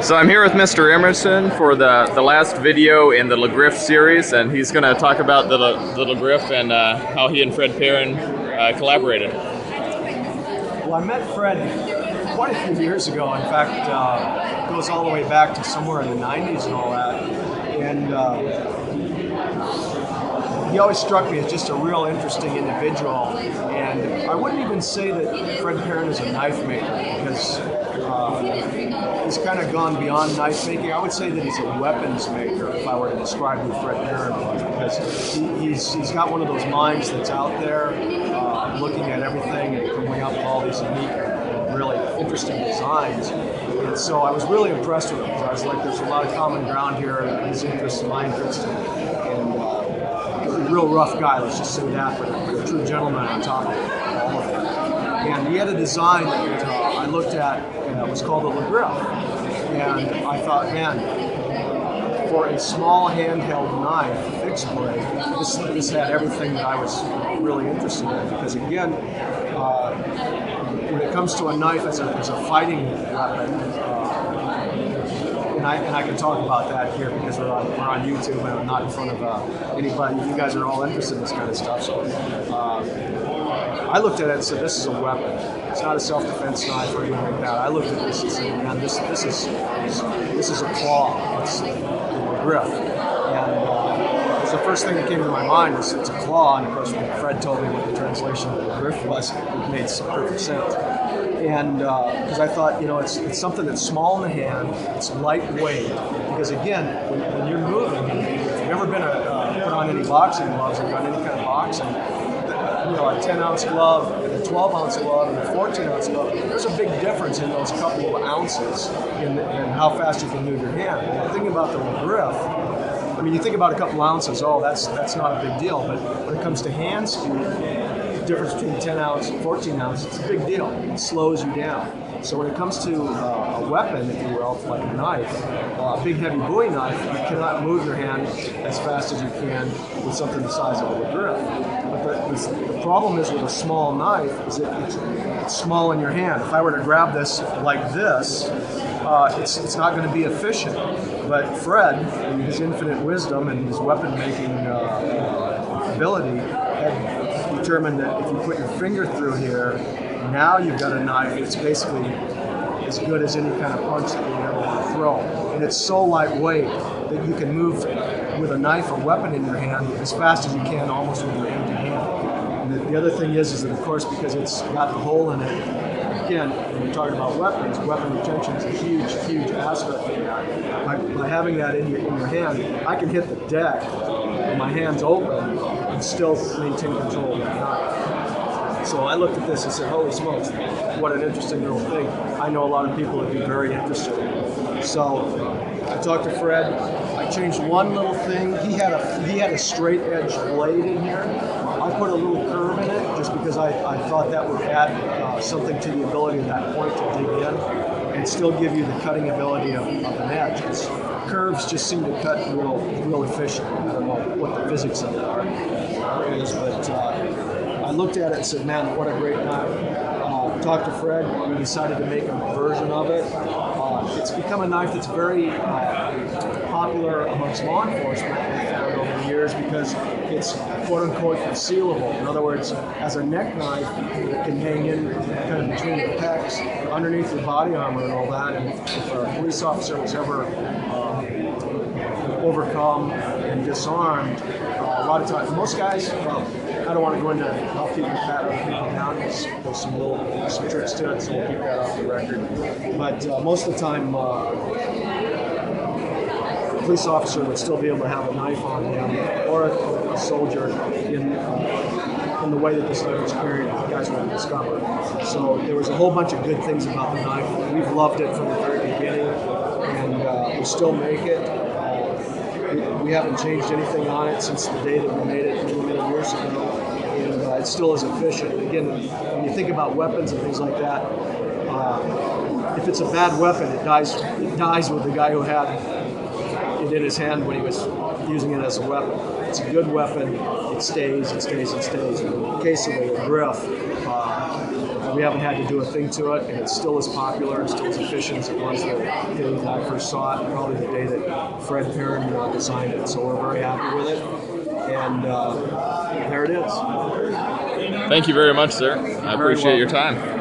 So I'm here with Mr. Emerson for the last video in the La Griffe series, and he's going to talk about the La Griffe and how he and Fred Perrin collaborated. Well, I met Fred quite a few years ago. In fact, it goes all the way back to somewhere in the 90s and all that. And he always struck me as just a real interesting individual. And I wouldn't even say that Fred Perrin is a knife maker, because he's kind of gone beyond knife making. I would say that he's a weapons maker, if I were to describe who Fred Perrin was, because he's got one of those minds that's out there looking at everything and coming up with all these unique and really interesting designs. And so I was really impressed with him, because I was like, there's a lot of common ground here, his interests and my interests, and a real rough guy, let's just say that, but a true gentleman on top of all of it. And he had a design that I looked at, and it was called the La Griffe. And I thought, man, for a small handheld knife, fixed blade, this had everything that I was really interested in. Because again, when it comes to a knife as a fighting weapon, and I can talk about that here because we're on YouTube and I'm not in front of anybody. You guys are all interested in this kind of stuff. So I looked at it and said, this is a weapon. It's not a self-defense knife or anything like that. I looked at this and said, man, this is a claw. It's a grip. And so the first thing that came to my mind was it's a claw. And of course, when Fred told me what the translation of the grip was, it made perfect sense. And because I thought, it's something that's small in the hand, it's lightweight. Because again, when you're moving, if you've ever been put on any boxing gloves or done any kind of boxing, a 10-ounce glove and a 12-ounce glove and a 14-ounce glove, there's a big difference in those couple of ounces in how fast you can move your hand. And the thing about the La Griffe, I mean, you think about a couple ounces, oh, that's not a big deal. But when it comes to hand speed, the difference between 10 ounce and 14 ounce, it's a big deal. It slows you down. So when it comes to a weapon, if you will, like a knife, a big heavy Bowie knife, you cannot move your hand as fast as you can with something the size of a La Griffe. But the problem is with a small knife is it's small in your hand. If I were to grab this like this, it's not going to be efficient. But Fred, in his infinite wisdom and his weapon-making ability, had determined that if you put your finger through here, now you've got a knife that's basically as good as any kind of punch that you ever want to throw. And it's so lightweight that you can move with a knife or weapon in your hand as fast as you can, almost with your empty hand. And the other thing is that, of course, because it's got the hole in it, again, when you're talking about weapons, weapon retention is a huge, huge aspect of that. By having that in your hand, I can hit the deck with my hands open and still maintain control of that knife. So I looked at this and said, holy smokes, what an interesting little thing. I know a lot of people would be very interested in it. So I talked to Fred. I changed one little thing. He had a straight edge blade in here. I put a little curve in it just because I thought that would add something to the ability of that point to dig in and still give you the cutting ability of an edge. Curves just seem to cut real efficient. I don't know what the physics of it is, but I looked at it and said, man, what a great knife. Talked to Fred. We decided to make a version of it. It's become a knife that's very popular amongst law enforcement, we found over the years, because it's quote-unquote concealable. In other words, as a neck knife, it can hang in kind of between your pecs, underneath your body armor and all that. And if a police officer was ever overcome and disarmed, a lot of times, most guys, I don't want to go into how people pat other people down. There's some tricks to it, so we'll keep that off the record. But most of the time, a police officer would still be able to have a knife on him, or a soldier in the way that this knife was carried. Guys were discovered. So there was a whole bunch of good things about the knife. We've loved it from the very beginning, and we still make it. We haven't changed anything on it since the day that we made it many years ago, and it still is efficient. Again, when you think about weapons and things like that, if it's a bad weapon, it dies with the guy who had it in his hand when he was using it as a weapon. It's a good weapon. It stays. In the case of the Griffe, We haven't had to do a thing to it, and it's still as popular and still as efficient as it was the day that I first saw it, probably the day that Fred Perrin designed it. So we're very happy with it, and there it is. Thank you very much, sir. I appreciate your time.